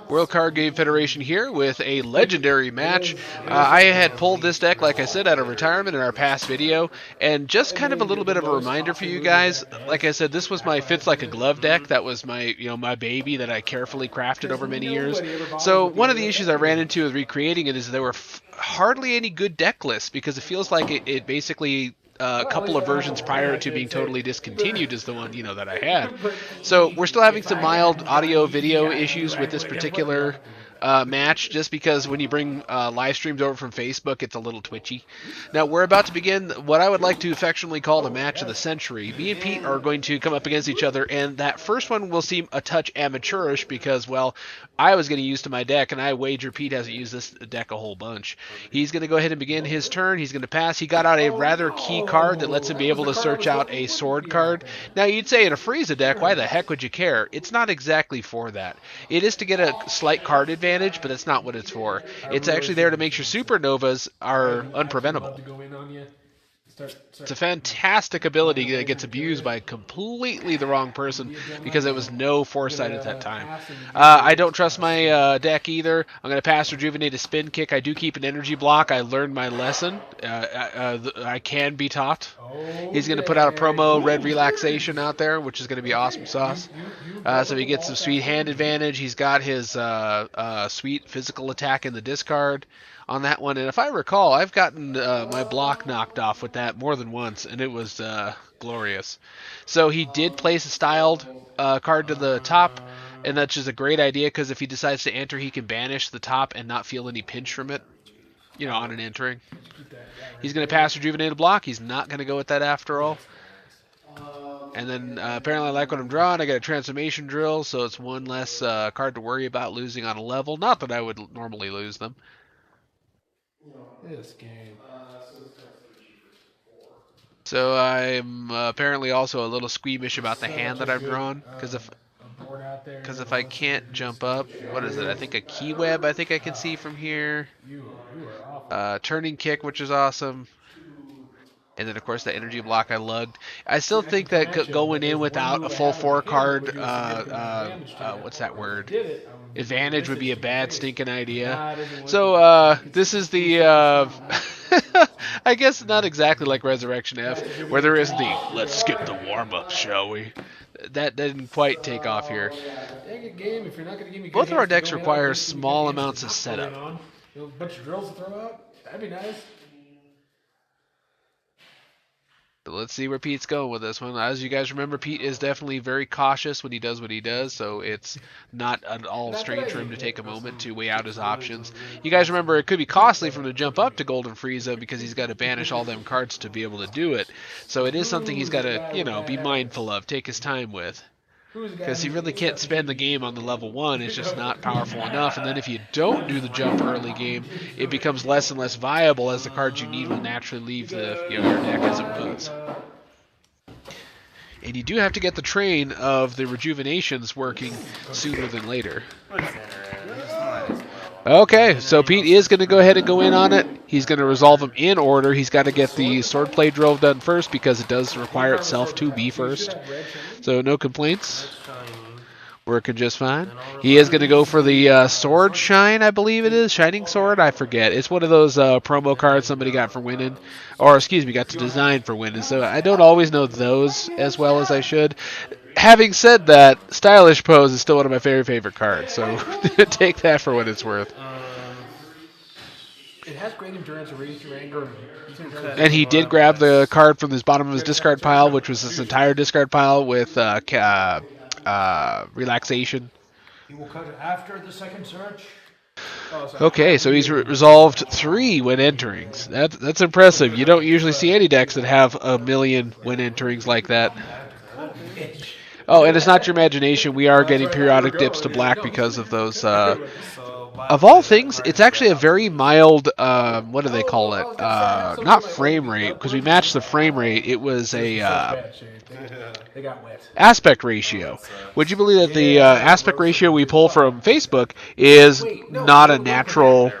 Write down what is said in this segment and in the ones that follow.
World Card Game Federation here with a legendary match. I had pulled this deck, like I said, out of retirement in our past video, and just kind of a little bit of a reminder for you guys. Like I said, this was my fits like a glove deck. That was my, my baby that I carefully crafted over many years. So one of the issues I ran into with recreating it is there were hardly any good deck lists because it feels like it basically a couple of versions prior to being totally discontinued is the one that I had. So we're still having some mild audio video issues with this particular match, just because when you bring live streams over from Facebook, it's a little twitchy. Now we're about to begin what I would like to affectionately call the match of the century. Me and Pete are going to come up against each other, and that first one will seem a touch amateurish because, well, I was getting used to my deck, and I wager Pete hasn't used this deck a whole bunch. He's going to go ahead and begin his turn. He's going to pass. He got out a rather key card that lets him be able to search out a sword card. Now, you'd say in a Frieza deck, why the heck would you care? It's not exactly for that. It is to get a slight card advantage, but that's not what it's for. It's actually there to make sure supernovas are unpreventable. It's a fantastic ability that gets abused by completely the wrong person because it was no foresight at that time. I don't trust my deck either. I'm going to pass Rejuvenated Spin Kick. I do keep an energy block. I learned my lesson. I can be taught. He's going to put out a promo Red Relaxation out there, which is going to be awesome sauce. So he gets some sweet hand advantage. He's got his sweet physical attack in the discard on that one, and if I recall, I've gotten my block knocked off with that more than once, and it was glorious. So he did place a styled card to the top, and that's just a great idea because if he decides to enter, he can banish the top and not feel any pinch from it, on an entering. He's going to pass Rejuvenated Block. He's not going to go with that after all. And then apparently I like what I'm drawing. I got a Transformation Drill, so it's one less card to worry about losing on a level. Not that I would normally lose them. This game. So I'm apparently also a little squeamish about the hand that I've drawn, because if I can't jump up, what is it? I think a Key Web I think I can see from here. Turning Kick, which is awesome. And then, of course, the energy block I lugged. I still think that going in without a full 4-card, what's that word? Advantage would be a bad stinking idea. So this is the, I guess not exactly like Resurrection F, where there is the, let's skip the warm-up, shall we? That didn't quite take off here. Both of our decks require small amounts of setup. A bunch of drills to throw out? That'd be nice. But let's see where Pete's going with this one. As you guys remember, Pete is definitely very cautious when he does what he does, so it's not at all strange for him to take a moment to weigh out his options. You guys remember it could be costly for him to jump up to Golden Frieza because he's got to banish all them cards to be able to do it. So it is something he's got to, be mindful of, take his time with. Because he really can't spend the game on the level 1. It's just not powerful enough. And then if you don't do the jump early game, it becomes less and less viable as the cards you need will naturally leave your deck as it was. And you do have to get the train of the rejuvenations working sooner than later. Okay, so Pete is going to go ahead and go in on it. He's going to resolve them in order. He's got to get the swordplay drill done first because it does require itself to be first. So no complaints. Working just fine. He is going to go for the sword shine, I believe it is. Shining sword? I forget. It's one of those promo cards somebody got for winning. Or, excuse me, got to design for winning. So I don't always know those as well as I should. Having said that, Stylish Pose is still one of my favorite cards, so take that for what it's worth. It has great endurance, raise your anger. And he did grab the card from the bottom of his discard pile, which was this entire discard pile with relaxation. He will cut after the second search. Okay, so he's resolved 3 when enterings. That's impressive. You don't usually see any decks that have a million when enterings like that. Oh, and it's not your imagination. We are getting periodic dips to black because of those. Of all things, it's actually a very mild, what do they call it? Not frame rate, because we matched the frame rate. It was a aspect ratio. Would you believe that the aspect ratio we pull from Facebook is not a natural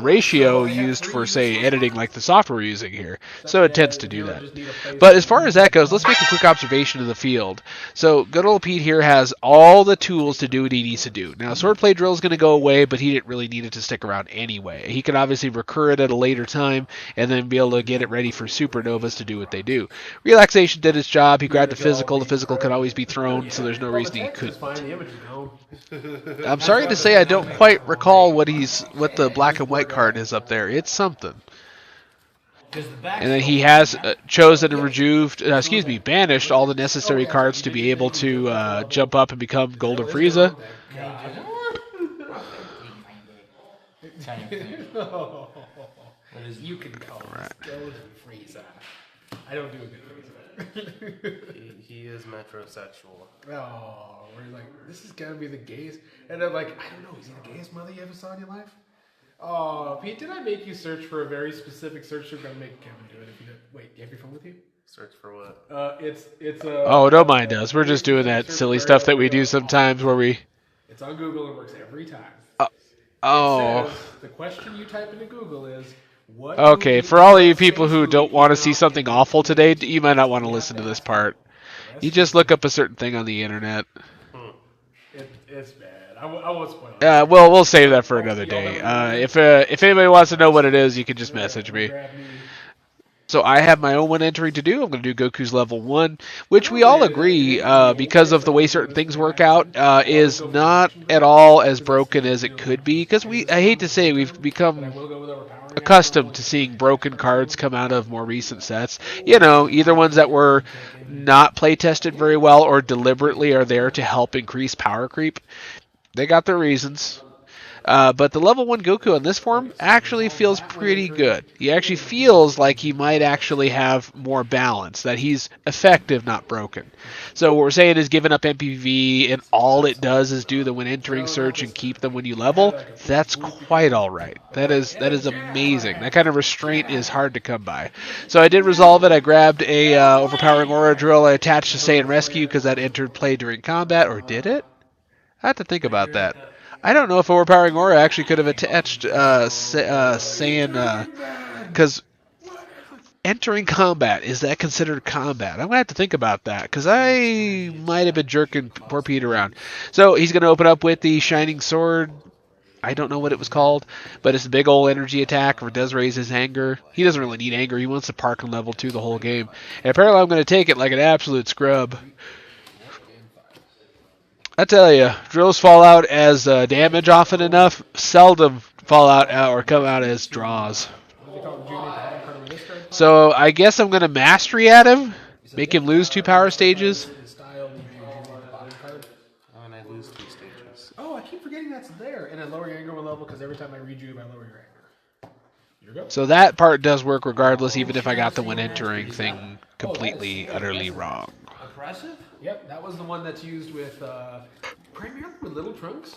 ratio used for, say, editing like the software we're using here. So it tends to do that. But as far as that goes, let's make a quick observation of the field. So good old Pete here has all the tools to do what he needs to do. Now, swordplay drill is going to go away, but he didn't really need it to stick around anyway. He can obviously recur it at a later time and then be able to get it ready for supernovas to do what they do. Relaxation did its job. He grabbed the physical. The physical can always be thrown, so there's no reason he couldn't. I'm sorry to say I don't quite recall what the black and white card is up there. It's something. And then he has chosen and banished all the necessary cards to be able to jump up and become Golden Frieza. You can call us Golden Frieza. I don't do a good Frieza. He is metrosexual. Oh, where you're like, this is gonna be the gayest, and I'm like, I don't know, is he the gayest mother you ever saw in your life? Oh, Pete, did I make you search for a very specific search? You're gonna make Kevin do it if you don't. Wait, do you have your phone with you? Search for what? It's Oh, don't mind us. We're just doing that silly stuff that we do sometimes where we. It's on Google and works every time. Oh. It says, the question you type into Google is, what? Okay, for all of you people who don't want to see something awful today, you might not want to listen to this part. You just look up a certain thing on the internet. It's bad. I won't spoil it. We'll save that for another day. If anybody wants to know what it is, you can just message me. So I have my own one entry to do. I'm going to do Goku's level 1, which we all agree, because of the way certain things work out, is not at all as broken as it could be. Because I hate to say, we've become accustomed to seeing broken cards come out of more recent sets. Either ones that were not play tested very well or deliberately are there to help increase power creep. They got their reasons. But the level 1 Goku in this form actually feels pretty good. He actually feels like he might actually have more balance, that he's effective, not broken. So what we're saying is giving up MPV and all it does is do the when entering search and keep them when you level, that's quite alright. That is amazing. That kind of restraint is hard to come by. So I did resolve it. I grabbed a overpowering aura drill I attached to Saiyan Rescue because that entered play during combat, or did it? I have to think about that. I don't know if Overpowering Aura actually could have attached Saiyan, because entering combat, is that considered combat? I'm going to have to think about that, because I might have been jerking poor Pete around. So he's going to open up with the Shining Sword. I don't know what it was called, but it's a big old energy attack, or it does raise his anger. He doesn't really need anger. He wants to park on level 2 the whole game. And apparently I'm going to take it like an absolute scrub. I tell you, drills fall out as damage often enough, seldom fall out or come out as draws. So I guess I'm going to mastery at him, make him lose 2 power stages. And I lose 2 stages. Oh, I keep forgetting that's there. And I lower your anger level because every time I read you, I lower your anger. So that part does work regardless, even if I got the when entering thing completely, utterly wrong. Oppressive? Yep, that was the one that's used with primarily with Little Trunks.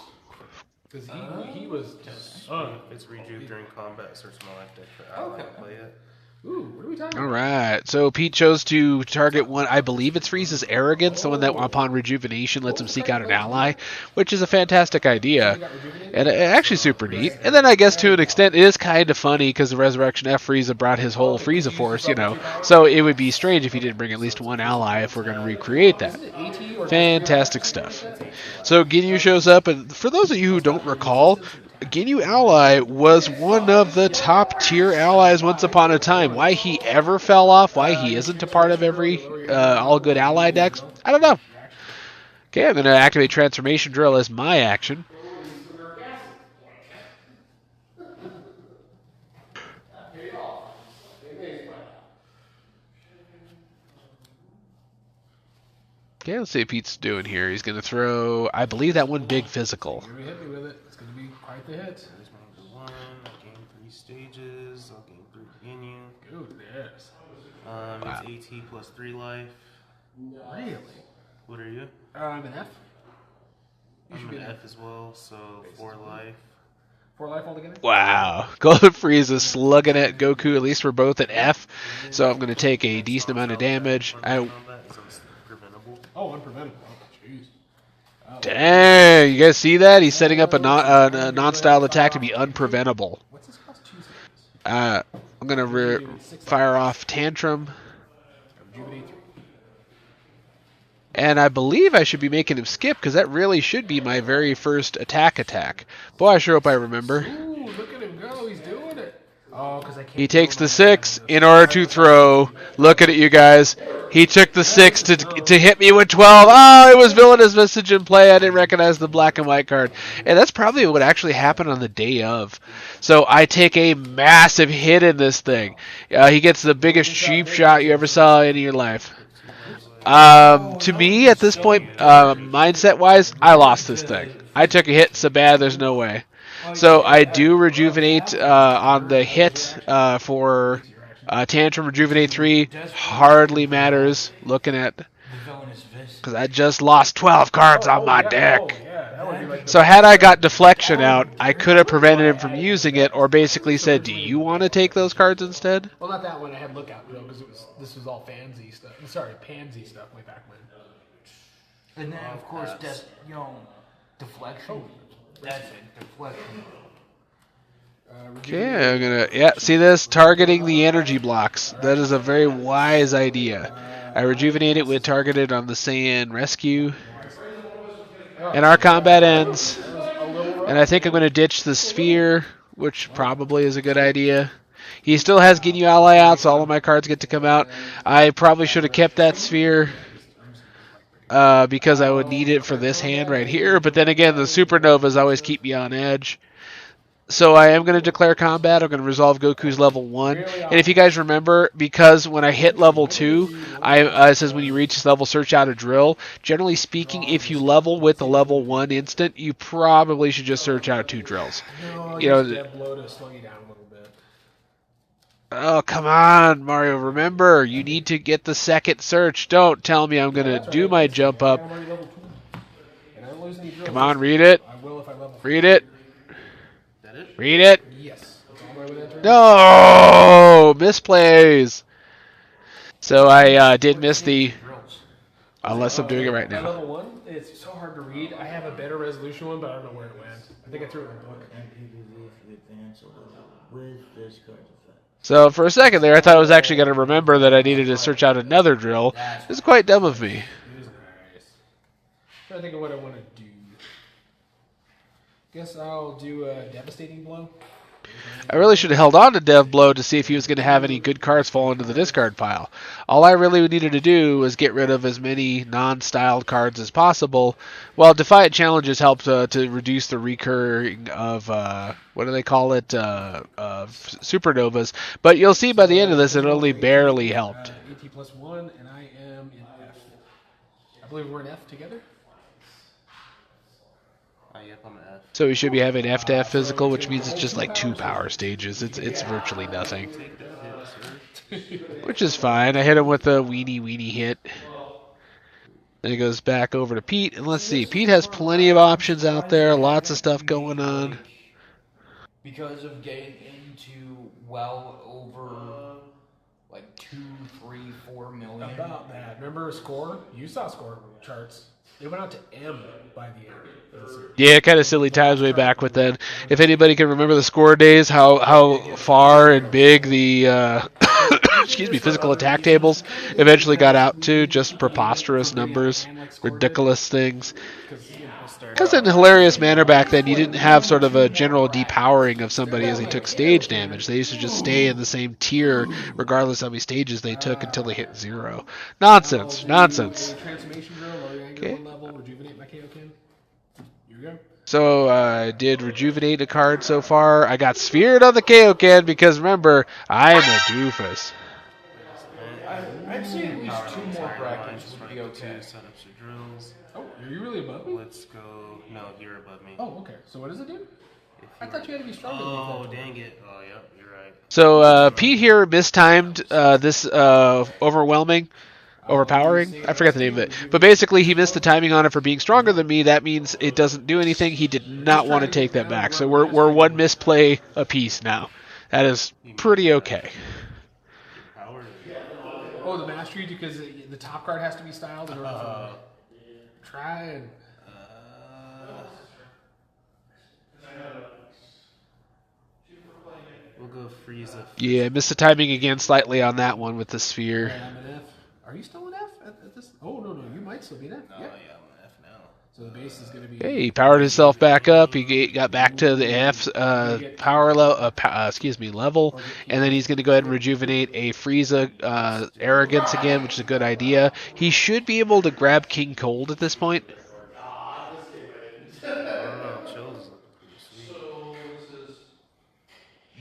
Because he was just. It's rejuve during combat, search my life deck for ally, play it. Ooh, what are we talking about? Alright, so Pete chose to target one, I believe it's Frieza's Arrogance, the one that upon rejuvenation lets him seek out an ally, which is a fantastic idea, and actually super neat. And then I guess to an extent it is kind of funny because the Resurrection F Frieza brought his whole Frieza force, so it would be strange if he didn't bring at least one ally if we're going to recreate that. Fantastic stuff. So Ginyu shows up, and for those of you who don't recall, Ginyu Ally was one of the top tier allies once upon a time. Why he ever fell off, why he isn't a part of every all good ally decks, I don't know. Okay, I'm going to activate Transformation Drill as my action. Okay, let's see what Pete's doing here. He's going to throw, I believe, that one big physical. You're going to hit me with it. It's going to be quite the hit. There's my number 1. I gain 3 stages. I'll gain 3 Ginyu. Goodness. Wow. It's AT plus 3 life. Really? What are you? I'm an F. You should I'm be an an F as well, so 4 life. 4 life altogether? Wow. Golden Frieza slugging at Goku. At least we're both at F. So I'm going to take a decent amount of damage. Oh, unpreventable. Oh, jeez. Dang. You guys see that? He's setting up a non-style attack to be unpreventable. What's this I'm gonna Rejuvenate 6 fire attacks. off Tantrum, Rejuvenate 3. and I believe I should be making him skip because that really should be my very first attack. Boy, I sure hope I remember. Ooh, look at him go. He's doing it. Oh, because I He can't do takes it the on my end. 6 in order to throw. Look at it, you guys. He took the 6 to hit me with 12. Oh, it was villainous message in play. I didn't recognize the black and white card. And that's probably what actually happened on the day of. So I take a massive hit in this thing. He gets the biggest cheap shot you ever saw in your life. To me, at this point, mindset-wise, I lost this thing. I took a hit so bad, there's no way. So I do rejuvenate on the hit for Tantrum Rejuvenate 3. Hardly matters looking at, because I just lost 12 cards on my deck. That would be like the So best had I got strategy. deflection out, I could have prevented him from using it, or basically said, "Do you want to take those cards instead?" Well, not that one. I had lookout drill because this was all fancy stuff. Sorry, pansy stuff way back when. And then, of course, deflection. That's it, deflection. Okay, I'm gonna see this targeting the energy blocks. That is a very wise idea. I rejuvenate it with targeted on the Saiyan rescue, and our combat ends. And I think I'm gonna ditch the sphere, which probably is a good idea. He still has Ginyu Ally out, so all of my cards get to come out. I probably should have kept that sphere because I would need it for this hand right here. But then again, the supernovas always keep me on edge. So I am going to declare combat. I'm going to resolve Goku's level 1. And if you guys remember, because when I hit level 2, it says when you reach this level, search out a drill. Generally speaking, if you level with the level 1 instant, you probably should just search out 2 drills. No, You use know, dead blow to slow you down a little bit. oh, come on, Mario. Remember, you need to get the second search. Don't tell me I'm going to do my jump up. I'm already level 2. And I don't lose any drills. Come on, read it. I will if I level 3. Read it. That it? Read it. Yes. That's all my way with that turn. No! Misplays. So I did miss the... Drills. Unless I'm doing it right My now. level 1, it's so hard to read. I have a better resolution one, but I don't know where it went. I think I threw it in the book. So for a second there, I thought I was actually going to remember that I needed to search out another drill. It's quite dumb of me. It was nice. Trying to think of what I want to do. Guess I'll do a devastating blow. I really should have held on to Dev Blow to see if he was going to have any good cards fall into the discard pile. All I really needed to do was get rid of as many non-styled cards as possible, while Defiant Challenges helped to reduce the recurring of, what do they call it, supernovas. But you'll see by the end of this, it only barely helped. AT plus 1, and I am in F. I believe we're in F together. Yep, I'm an F. So we should be having F to F physical, which means it's just like 2 power stages. It's virtually nothing. Take that hit, sir. Which is fine. I hit him with a weenie hit. Then it goes back over to Pete, and let's see. Pete has plenty of options out there, lots of stuff going on. Because of getting into well over like 2, 3, 4 million. About that. Remember score? You saw score charts. They went out to M by the end. Yeah, kind of silly times way back with then. If anybody can remember the score days, how far and big the excuse me, physical attack tables eventually got out to, just preposterous numbers, ridiculous things. Because in a hilarious manner back then, you didn't have sort of a general depowering of somebody as they took stage damage. They used to just stay in the same tier regardless of how many stages they took until they hit 0. Nonsense. Transformation drill, lower your anger 1 level, rejuvenate my Kaioken. Here we go. So I did rejuvenate a card so far. I got sphered on the Kaioken because remember, I'm a doofus. I'd say at least 2 more brackets would be Two okay. setups of drills. Oh, are you really above me? Let's go. No, you're above me. Oh, okay. So what does it do? I thought you had to be stronger Oh, than me. dang it. Oh, yep, you're right. So Pete here mistimed this overwhelming. Overpowering? I forgot the name of it. But basically, he missed the timing on it for being stronger than me. That means it doesn't do anything. He did not want to take that back. So we're 1 misplay apiece now. That is pretty okay. Power. Oh, the mastery, because the top card has to be styled in order for try and... We'll go Frieza. Yeah, missed the timing again slightly on that one with the All sphere. right, I'm an F. Are you still an F at this? Oh no, you might still be an F. No, Yeah. yeah, I'm an F now. So the base is going to be. Okay, he powered himself back up. He got back to the F level, and then he's going to go ahead and rejuvenate a Frieza arrogance again, which is a good idea. He should be able to grab King Cold at this point. I don't know. Chills is looking pretty sweet.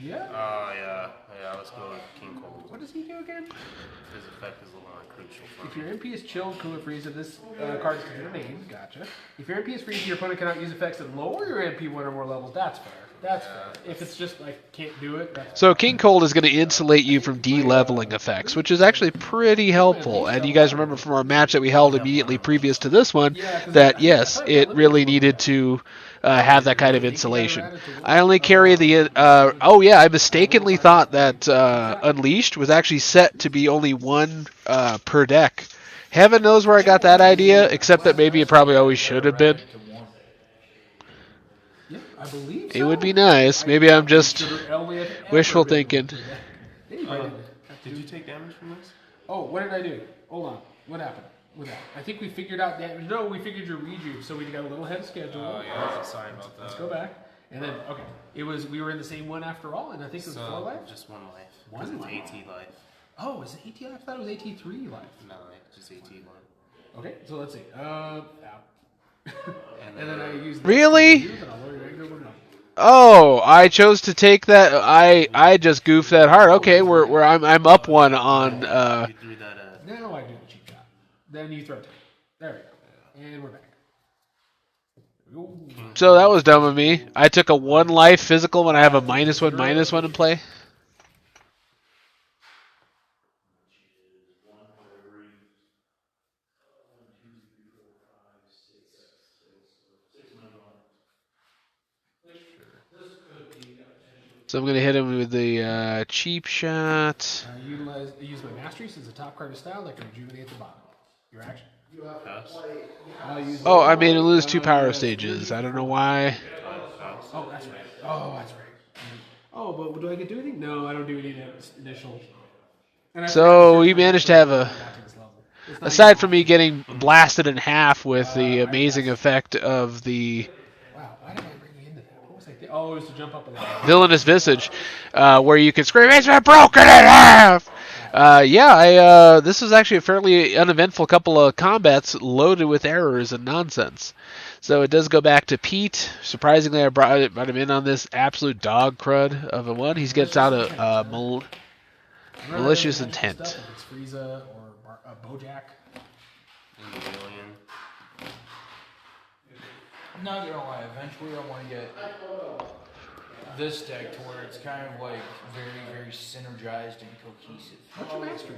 Yeah. Yeah. Let's go with King Cold. What does he do again? His effect is a little more crucial for If me. your MP is chilled, Cooler Frieza, this card is considered a main. Gotcha. If your MP is Frieza, your opponent cannot use effects that lower your MP one or more levels. That's fair. That's fair. If it's just like can't do it, that's So King Cold is going to insulate you from de-leveling effects, which is actually pretty helpful. And you guys remember from our match that we held immediately previous to this one that, yes, it really needed to have that kind of insulation. I only carry the... I mistakenly thought that Unleashed was actually set to be only one per deck. Heaven knows where I got that idea, except that maybe it probably always should have been. Yeah, I believe so. It would be nice. Maybe I'm just wishful thinking. Did you take damage from this? Oh, what did I do? Hold on. What happened with that? I think we figured out damage. No, we figured your rejuve, so we got a little ahead of schedule. Oh, yeah. Sorry about that. Let's go back. And then, okay, we were in the same one after all, and I think it was 4 life? Just 1 life. One Because life. it's AT life. Oh, is it AT life? I thought it was AT3 life. No, just AT life. Okay, so let's see. Ow. And then I used Really? and I'll lower your anger one up. Oh, I chose to take that. I just goofed that hard. Okay, I'm up one on. You threw that at... Now I do the cheap shot. Then you throw it. There we go. And we're back. Ooh. So that was dumb of me. I took a 1 life physical when I have a -1/-1 in play. So I'm going to hit him with the cheap shot. Use my mastery since the top card is styled. I can rejuvenate the bottom. Your action. Pass. Oh, I made him lose 2 power stages. I don't know why. Pass. Oh, that's right. Oh, but do I get to do anything? No, I don't do any initial. So he managed to have a... Aside from me getting blasted in half with the amazing effect of the... Wow, why did I bring you into that? What was I thinking? Oh, it was to jump up a level. Villainous Visage, where you can scream, "It's been broken in half!" This was actually a fairly uneventful couple of combats loaded with errors and nonsense. So it does go back to Pete. Surprisingly, I brought him in on this absolute dog crud of a one. He gets out a malicious intent. If it's Frieza or Bojack. Alien. I'm not gonna lie, eventually I want to get this deck to where it's kind of like very, very synergized and cohesive. What's your mastery?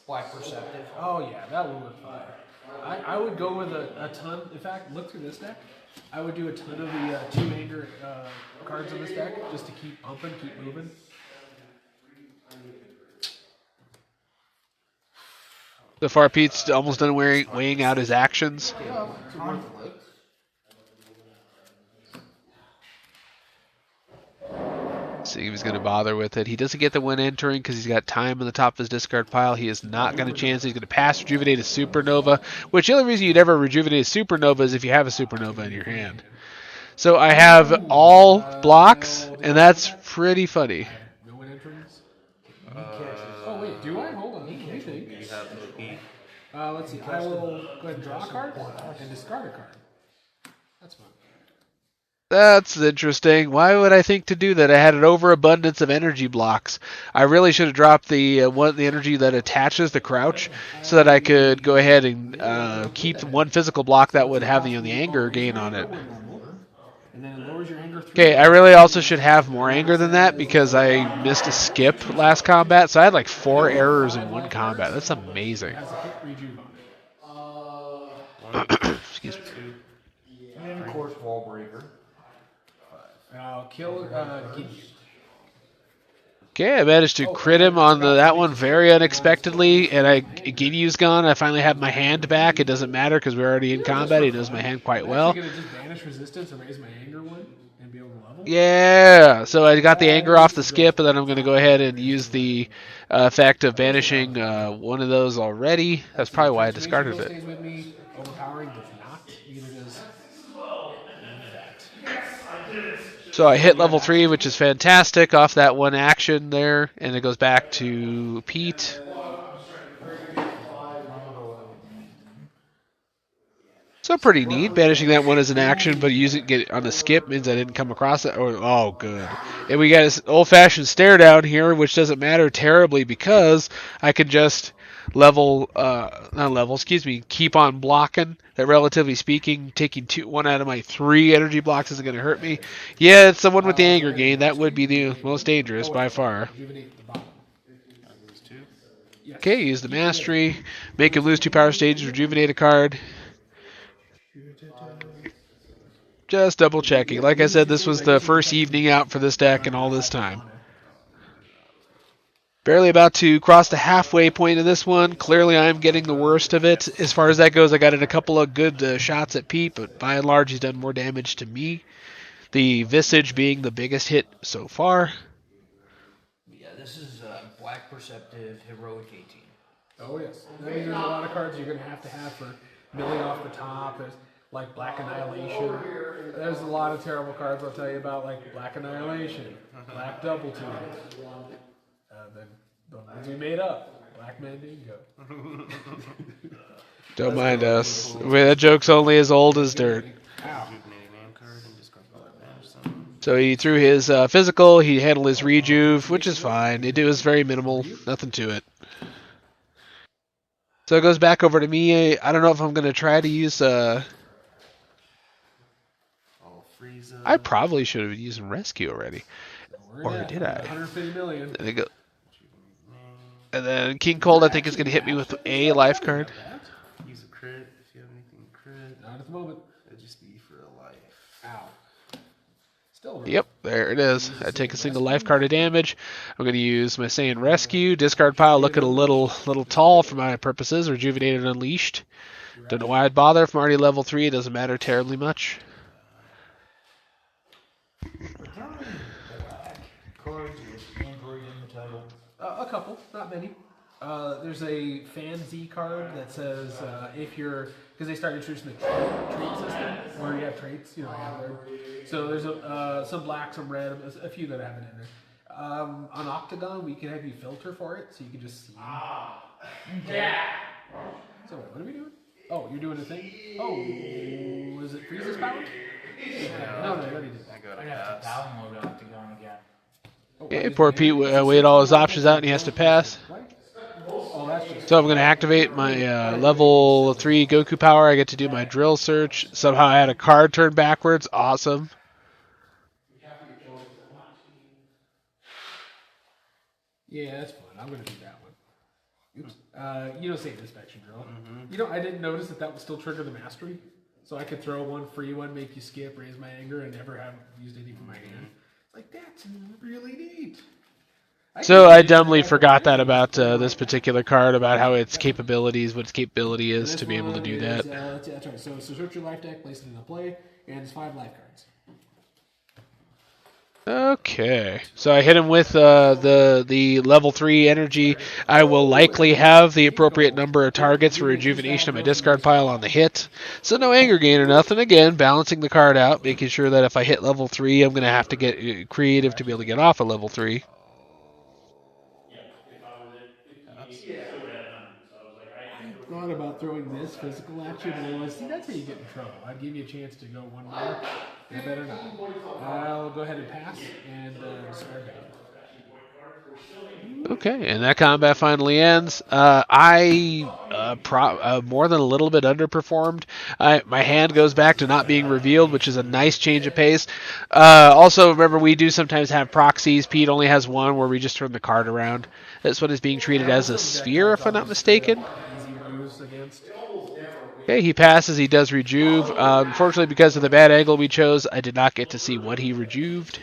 Black Perceptive. Oh yeah, that would work fine. I would go with a ton. In fact, look through this deck. I would do a ton of the 2 anger cards in this deck just to keep pumping, keep moving. So far, Pete's almost done weighing out his actions. Conflict. See if he's going to bother with it. He doesn't get the win entering because he's got time on the top of his discard pile. He is not going to chance it. He's going to pass rejuvenate a supernova, which the only reason you'd ever rejuvenate a supernova is if you have a supernova in your hand. So I have all blocks, and that's pretty funny. No win entrance. Oh wait, do I? Hold on. Let me think. You have Loki. Let's see. I will go ahead and draw a card and discard a card. That's fine. That's interesting. Why would I think to do that? I had an overabundance of energy blocks. I really should have dropped the energy that attaches the crouch, so that I could go ahead and keep the 1 physical block that would have the anger gain on it. And then it lowers your anger 3. Okay, I really also should have more anger than that because I missed a skip last combat, so I had like 4 errors in 1 combat. That's amazing. Has a hit rejuve on it. Excuse me. And of course, Wall Breaker. And I'll kill Ginyu. Okay, I managed to crit him on that one very unexpectedly, and Ginyu's gone. I finally have my hand back. It doesn't matter because we're already in combat. He knows my hand quite well. I'm actually going to just banish resistance and raise my anger 1. and be able to level. Yeah, so I got the anger off the Nice drill. skip, and then I'm going to go ahead and use the effect of banishing one of those already. That's probably why I Transformation discarded drill it. stays with me. Overpowering does not. Neither does that. So I hit You have level access 3, to which is it? fantastic off that one action there, and it goes back to Pete. So pretty neat. Banishing that one as an action, but using it on the skip means I didn't come across it. Oh, good. And we got this old-fashioned stare down here, which doesn't matter terribly because I can just not level, excuse me, keep on blocking. That relatively speaking, taking one out of my 3 energy blocks isn't going to hurt me. Yeah, it's the one with the Go anger ahead gain. and That would rescue. be the Rejuvenate most 1. dangerous Oh, by wait. far. Rejuvenate the bottom. I lose 2. Yes. Okay, use the Keep them in. mastery, make him lose 2 power stages, rejuvenate a card. Just double checking. Yeah, Like I loses said, 2 this stages. was I the guess you just first have to evening out for this deck in run all out this of time. mana. Barely about to cross the halfway point of this one. Clearly, I'm getting the worst of it. As far as that goes, I got in a couple of good shots at Pete, but by and large, he's done more damage to me. The Visage being the biggest hit so far. Yeah, this is Black Perceptive Heroic 18. Oh, yes. That means there's a lot of cards you're going to have for milling off the top. There's like Black Annihilation. There's a lot of terrible cards I'll tell you about, like Black Annihilation, Black Double Team. Then the ones we made up, Black Mandingo. Don't mind us. That joke's only as old as dirt. Ow. Rejuvenate an aim card and discard the banish summon. So he threw his physical, he handled his rejuve, which is fine. It was very minimal, nothing to it. So it goes back over to me. I don't know if I'm going to try to use... Oh, Frieza. I probably should have been using Rescue already. We're Or at did I? 150 million. Then it go, and then King Cold, I think, is going to hit me with a life card. Use a crit if you have anything crit. Not at the moment. It'd just be for a life. Ow. Still. Yep, there it is. I take a single life card of damage. I'm going to use my Saiyan Rescue. Discard pile looking a little tall for my purposes. Rejuvenated Unleashed. Don't know why I'd bother if I'm already level 3. It doesn't matter terribly much. Cards with Android in the title. A couple, not many. There's a Fan Z card that says if you're, because they started introducing the trait system where you have traits, so there's some black, some red, a few that I haven't in there. On Octagon, we can have you filter for it, so you can just see. Yeah. So wait, what are we doing? Oh, you're doing a thing. Oh, is it Frieza's power? No, I already did. I got I a have to pass. download Octagon again. Okay, poor Pete weighed all his options out and he has to pass. So I'm going to activate my level 3 Goku power. I get to do my drill search. Somehow I had a card turned backwards. Awesome. Yeah, that's fine. I'm going to do that one. Oops. You don't save inspection drill. I didn't notice that would still trigger the mastery. So I could throw one free one, make you skip, raise my anger, and never have used any from my hand. Like, that's really neat. So I dumbly forgot that about this particular card, about how its capabilities, what its capability is to be able to do that. That's right. So search your life deck, place it into play, and it's 5 life cards. Okay, so I hit him with the level 3 energy. I will likely have the appropriate number of targets for rejuvenation of my discard pile on the hit. So no anger gain or nothing. Again, balancing the card out, making sure that if I hit level 3, I'm going to have to get creative to be able to get off a level 3. I thought about throwing this physical at you, but I realized, see, that's how you get in trouble. I'd give you a chance to go one more. You better not. I'll go ahead and pass and discard that. Okay, and that combat finally ends. I more than a little bit underperformed. My hand goes back to not being revealed, which is a nice change of pace. Also, remember, we do sometimes have proxies. Pete only has one where we just turn the card around. This one is being treated as a sphere, if I'm not mistaken. Easy moves against. Okay, he passes. He does rejuve. Unfortunately, because of the bad angle we chose, I did not get to see what he rejuved.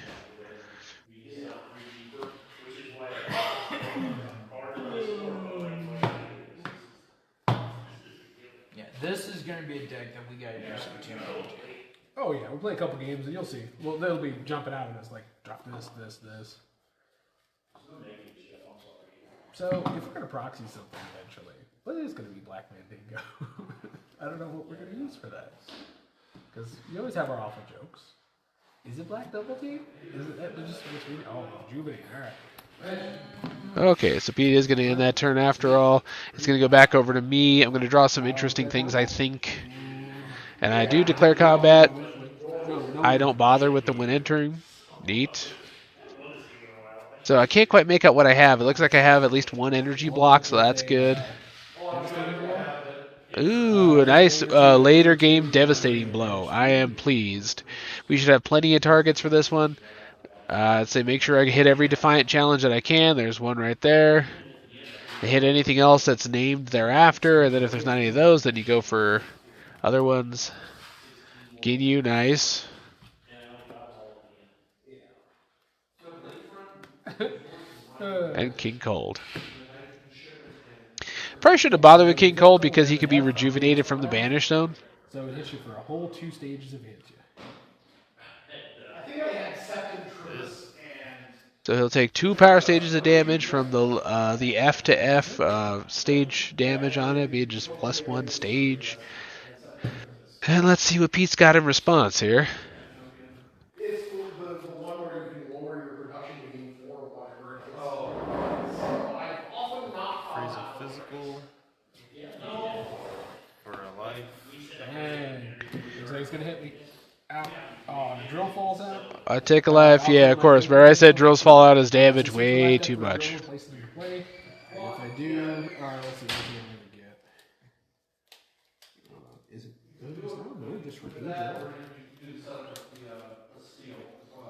Yeah, this is going to be a deck that we got to do some tuning to. Oh yeah, we'll play a couple games and you'll see. Well, they'll be jumping out at us like drop this, this, this. So if we're gonna proxy something eventually, what is gonna be Black Mandingo? I don't know what we're gonna use for that. Because you always have our awful jokes. Is it Black Double Team? Is it that just oh rejuvenate? All right. Okay, so Pete is going to end that turn after all. It's going to go back over to me. I'm going to draw some interesting things, I think. And I do declare combat. I don't bother with them when entering. Neat. So I can't quite make out what I have. It looks like I have at least one energy block, so that's good. Ooh, a nice later game devastating blow. I am pleased. We should have plenty of targets for this one. I'd say make sure I hit every Defiant challenge that I can. There's one right there. Hit anything else that's named thereafter, and then if there's not any of those, then you go for other ones. Ginyu, nice. And King Cold. Probably shouldn't have bothered with King Cold because he could be rejuvenated from the Banish Zone. So it hits you for a whole 2 stages of hits you. I think I had second truth. So he'll take 2 power stages of damage from the F to F stage damage on it, being just +1 stage. And let's see what Pete's got in response here. It's the one where you can lower your production gain for whatever it is. So I've often not Frieza physical. For a life. Dang. Looks like he's gonna hit me. Out. Oh, the drill falls out. I take a life, yeah, of course. Remember I said drills fall out as damage way too much. If I do, alright, let's see what I'm gonna get. Is it good? It's not good, just for drill.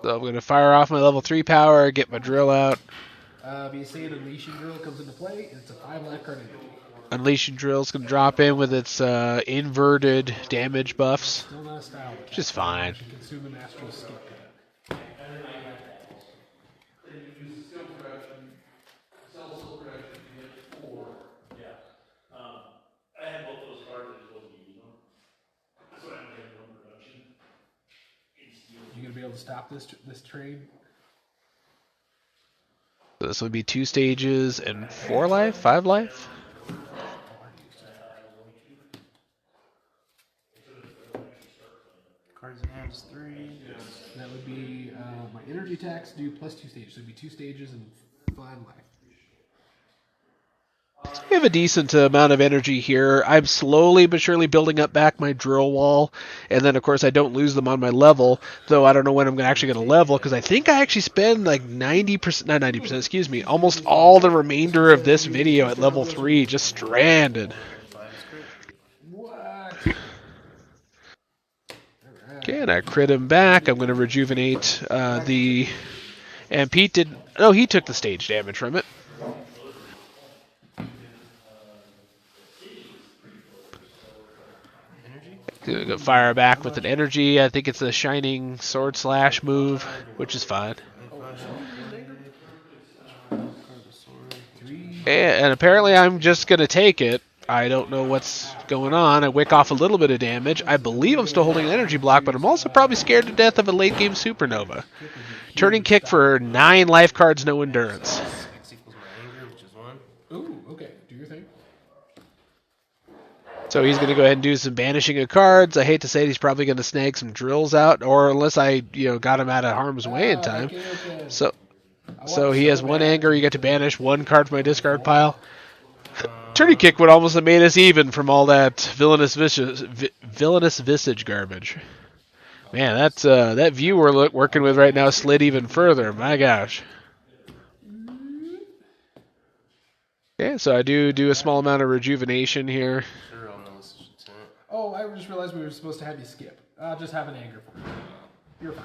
So I'm going to fire off my level 3 power, get my drill out. Be saying Unleashing Drill comes into play, and it's a 5 life card energy. Unleashing Drill's going to drop in with its inverted damage buffs. Still not a style attack. Which is fine. Consume an astral skip to that. I had both those cards, I just wasn't using them. That's why I'm getting no production. You gonna be able to stop this train? So this would be 2 stages and 4 life, 5 life. Cards in hand is 3. That would be my energy attacks do +2 stages. So it'd be 2 stages and 5 life. We have a decent amount of energy here. I'm slowly but surely building up back my drill wall, and then of course I don't lose them on my level, though I don't know when I'm actually going to level, because I think I actually spend like 90%, not 90%, excuse me, almost all the remainder of this video at level 3 just stranded. What? Okay, and I crit him back. I'm going to rejuvenate the... And Pete did... No, he took the stage damage from it. Gonna go fire back with an energy. I think it's a shining sword slash move, which is fine. And apparently I'm just gonna take it. I don't know what's going on. I wick off a little bit of damage. I believe I'm still holding an energy block, but I'm also probably scared to death of a late game supernova. Turning kick for 9 life cards, no endurance. X equals my anger, which is 1. Ooh, okay. Do your thing. So he's going to go ahead and do some banishing of cards. I hate to say it, he's probably going to snag some drills out, or unless I, got him out of harm's way in time. Okay. So he has 1 anger. You get to banish 1 card from my discard pile. Turning kick would almost have made us even from all that villainous visage garbage. Man, that view we're working with right now slid even further. My gosh. Okay, so I do a small amount of rejuvenation here. Oh, I just realized we were supposed to have you skip. I'll just have an anger for you. You're fine.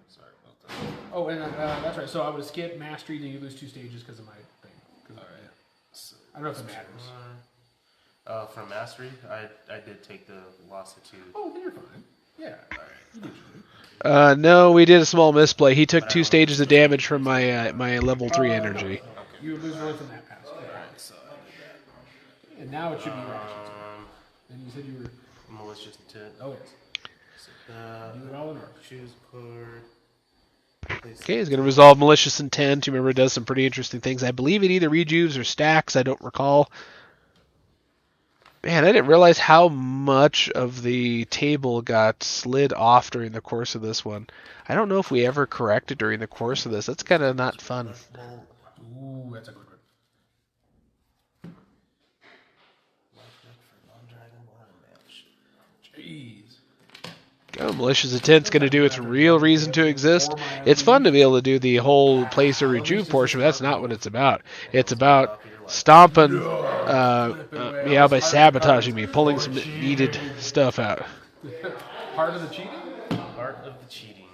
Sorry about that. Oh, and that's right. So I would have skipped mastery, then you lose 2 stages because of my thing. Alright. So, I don't know if it matters. for mastery, I did take the loss of 2. Oh, then you're fine. Yeah. Alright. You did your thing. No, we did a small misplay. He took 2 stages of damage from my my level 3 energy. You would lose 1 from that pass. Alright, so And now it should be your actions. And you said you were... malicious intent. Oh, yes. Do it all in order. Choose card. Okay, he's going to resolve Malicious Intent. You remember it does some pretty interesting things. I believe it either rejuves or stacks. I don't recall. Man, I didn't realize how much of the table got slid off during the course of this one. I don't know if we ever corrected during the course of this. That's kind of not fun. Left bolt. Ooh, that's a good one. Left deck for non-dragon ladder match. Jeez. Oh, Malicious Intent's going to do its real reason to exist. It's fun to be able to do the whole place or rejuve portion, but that's not what it's about. It's about stomping me out by sabotaging me, pulling some needed stuff out. Part of the cheating? Art of the cheating.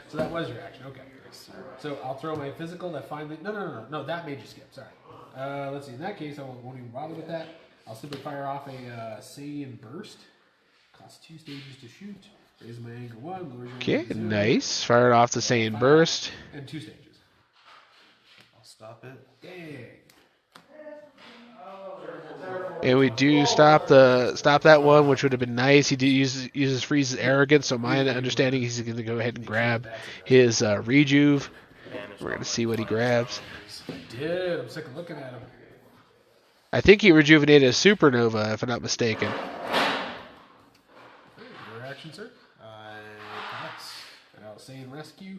So that was your action. Okay. So I'll throw my physical that finally. No. That made you skip. Sorry. Let's see. In that case, I won't even bother with that. I'll simply fire off a Saiyan burst. Costs 2 stages to shoot. Raise my anger 1. Lower your Okay, anger 0. nice. Fired off the Saiyan burst. And 2 stages. I'll stop it. Dang. And we do stop that one, which would have been nice. He uses Frieza's arrogance, so my understanding he's going to go ahead and grab his rejuve. We're going to see what he grabs. I did. I'm sick of looking at him. I think he rejuvenated a supernova, if I'm not mistaken. Your action, sir? Pass. I'll Saiyan rescue.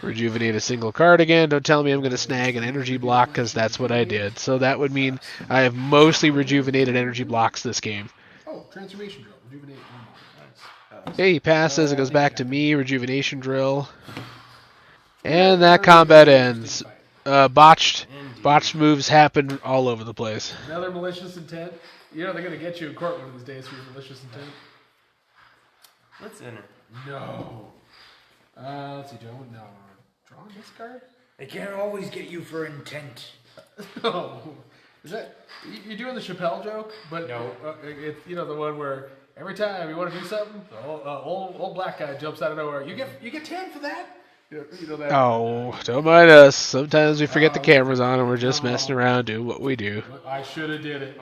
Rejuvenate a single card again. Don't tell me I'm going to snag an energy block, because that's what I did. So that would mean I have mostly rejuvenated energy blocks this game. Oh, transformation drill. Rejuvenate 1 more. Nice. Okay, he passes. It goes back to me. Rejuvenation drill. And that combat ends. Botched moves happen all over the place. Another malicious intent. You know they're going to get you in court one of these days for your malicious intent. Let's enter. No. Let's see, Joe. No. Draw this card? They can't always get you for intent. No. Is that you're doing the Chappelle joke? But No. It's the one where every time you want to do something, the old black guy jumps out of nowhere. You get 10 for that. You know that. Oh, don't mind us. Sometimes we forget the camera's on and we're just messing around doing what we do. I should have did it.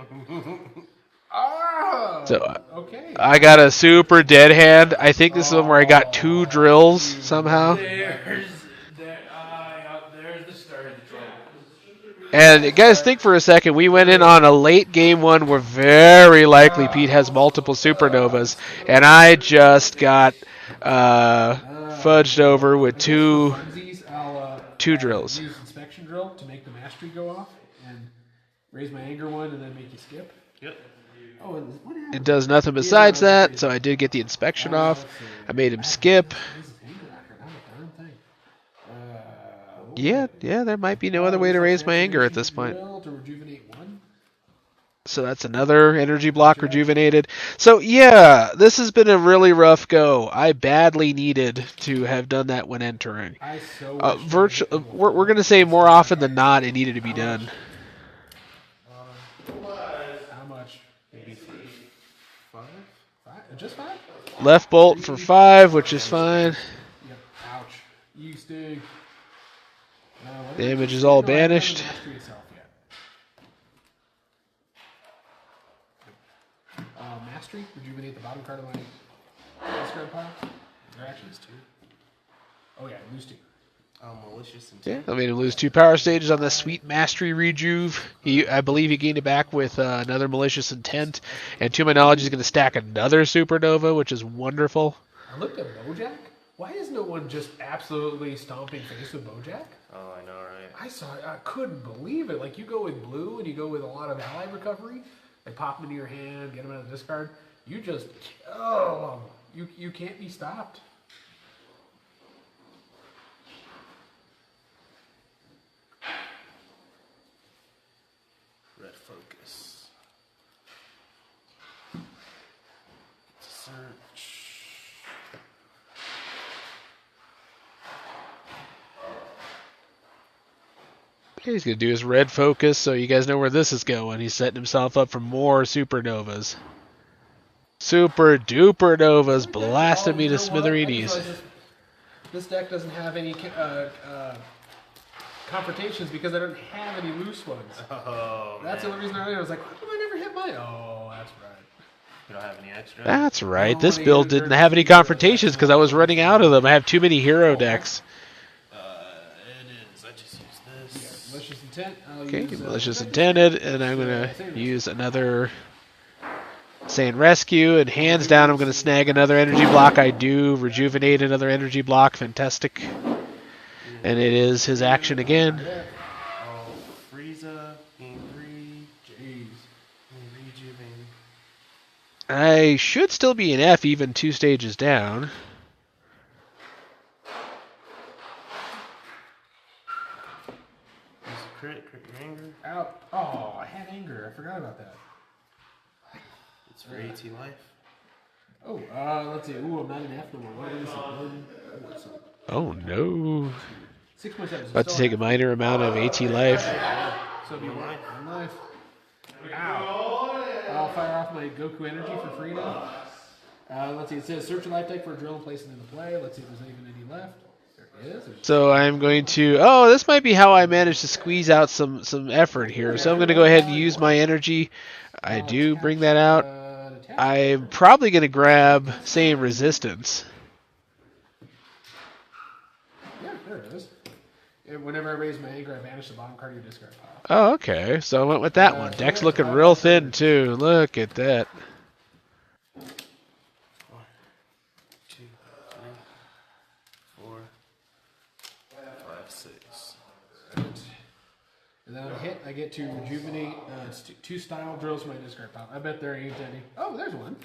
So Okay. I got a super dead hand. I think this is one where I got 2 drills somehow. There's the start of the trouble. And guys, think for a second. We went in on a late game one where very likely Pete has multiple supernovas, and I just got fudged over with two drills. Use inspection drill to make the mastery go off and raise my anger 1 and then make you skip. Yep. Oh, and what happened? It does nothing besides that, so I did get the inspection off. I made him skip. Yeah, there might be no other way to raise my anger at this point. To rejuvenate 1. So that's another energy block rejuvenated. So yeah, this has been a really rough go. I badly needed to have done that when entering. I so We're going to say more often than not it needed to be done. How much? Maybe 5? Just 5? Left bolt for 5, which is fine. Yep. Ouch. You stink. Damage is all banished. Mastery, rejuvenate the bottom card of my discard pile. Your action is 2. Oh yeah, lose 2. Malicious Yeah, intent. I made him lose 2 power stages on the sweet mastery rejuve. I believe he gained it back with another malicious intent, and to my knowledge, he's going to stack another supernova, which is wonderful. I looked at Bojack. Why is no one just absolutely stomping face with Bojack? Oh, I know, right? I saw it. I couldn't believe it. Like, you go with blue and you go with a lot of ally recovery. They pop them into your hand, get them out of the discard. You just kill them. You can't be stopped. Red focus. Search. Okay, he's going to do his red focus, so you guys know where this is going. He's setting himself up for more supernovas. Super duper novas blasting me to smithereens. This deck doesn't have any confrontations because I don't have any loose ones. Oh, That's the man. only reason I was like, how come I never hit mine? Oh, that's right. You don't have any extra? That's right. No, This they build entered didn't have any 2 heroes. confrontations That's because I not was running out of them. I have too many hero decks. It is. I just use this. Malicious intent. I'll Okay, use, malicious Protective intended, Spirit. and I'm gonna Saiyan use another Saiyan Rescue, and hands down I'm gonna snag another energy block. I do rejuvenate another energy block. Fantastic. And it is his action again. Yeah. Oh, Frieza, game 3. Jeez. Rejuvenate. I should still be an F even 2 stages down. Use a crit your anger. Out. Oh, I had anger. I forgot about that. It's for AT life. Oh, let's see. Ooh, I'm not an F no more. What is it? What's it? Oh no. 6.7. About to take a minor amount of AT life. So it'll be 1 life. Ow. I'll fire off my Goku energy for free now. Let's see. It says search your life deck for a drill and place it into play. Let's see if there's even any left. There is. So I'm going to... Oh, this might be how I managed to squeeze out some effort here. So I'm going to go ahead and use my energy. I do bring that out. I'm probably going to grab Saiyan Resistance. Yeah, there it is. And whenever I raise my anger, I banish the bottom card of your discard pile. Oh, okay. So I went with that one. Deck's looking real thin, too. Look at that. 1, 2, 3, 4, 5, 6. And then on a hit, I get to rejuvenate. It's 2 style drills from my discard pile. I bet there ain't any. Oh, there's one.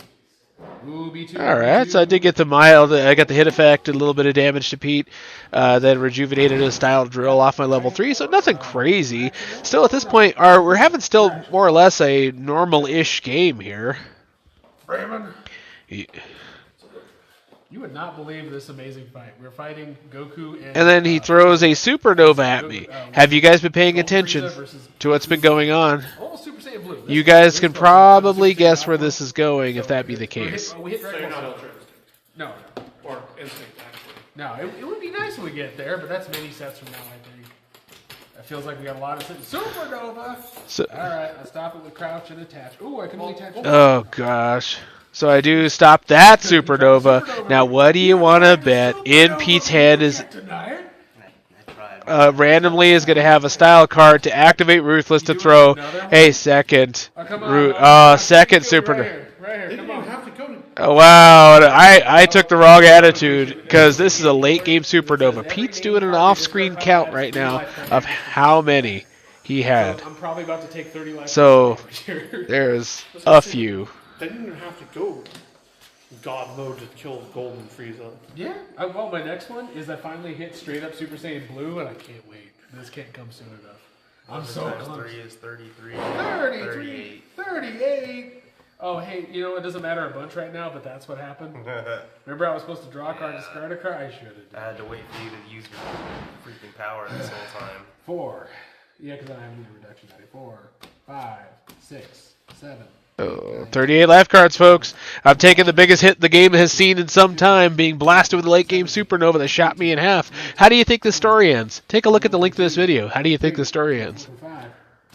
Ooh, B2. All right, so I did get the mild. I got the hit effect, a little bit of damage to Pete, then rejuvenated a style drill off my level 3. So nothing crazy. Still, at this point, we're having still more or less a normal-ish game here. Raymond. Yeah. You would not believe this amazing fight. We're fighting Goku and And then he throws a supernova at me. Have you guys been paying attention to what's been going on? almost Super Saiyan Blue. You guys can probably guess where this is going if that be the case. We hit So you're Dragon not Ball. Ultra Instinct. No, Or Instinct, actually. no. It would be nice when we get there, but that's many sets from now, I think. It feels like we got a lot of sets. Supernova! So, Alright, I'll stop it with crouch and attach. Ooh, I can only attach. oh gosh. So I do stop that supernova. Now what do you want to bet? In Pete's head is I tried. randomly is going to have a style card to activate Ruthless to throw a second second supernova. Right here, They come didn't on. even have to go to... Oh, wow, I took the wrong attitude because this is a late game supernova. Pete's doing an off-screen count right now of how many he had. I'm probably about to take 30 life. So here. there's a few. They didn't even have to go God mode to kill Golden Frieza. Yeah. Well, my next one is I finally hit straight up Super Saiyan Blue, and I can't wait. This can't come soon enough. I'm so Times close. 3 is 33. 33, 38. Oh, hey, you know, it doesn't matter a bunch right now, but that's what happened. Remember I was supposed to draw a card, discard a card? I should have. I had to wait for you to use your freaking power this whole time. 4. Yeah, because I have a reduction value. 4, 5, 6, 7. Oh, 38 life cards, folks. I'm taking the biggest hit the game has seen in some time, being blasted with a late game supernova that shot me in half. How do you think the story ends? Take a look at the link to this video. How do you think the story ends? 5,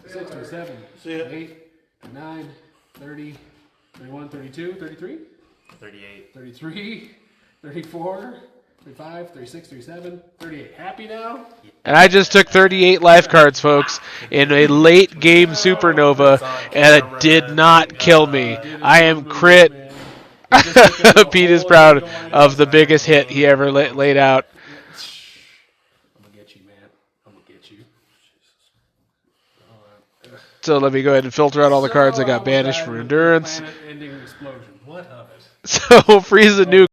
6, 7, See ya. 8, 9, 30, 31, 32, 33, 38. 33, 34, 35, 36, 37, 38. Happy now? And I just took 38 life cards, folks, in a late game supernova, and it did not kill me. I am crit. Pete is proud of the biggest hit he ever laid out. I'm gonna get you, man. I'm gonna get you. So let me go ahead and filter out all the cards I got banished for endurance. Planet-ending explosion. What of it? So Frieza nuke.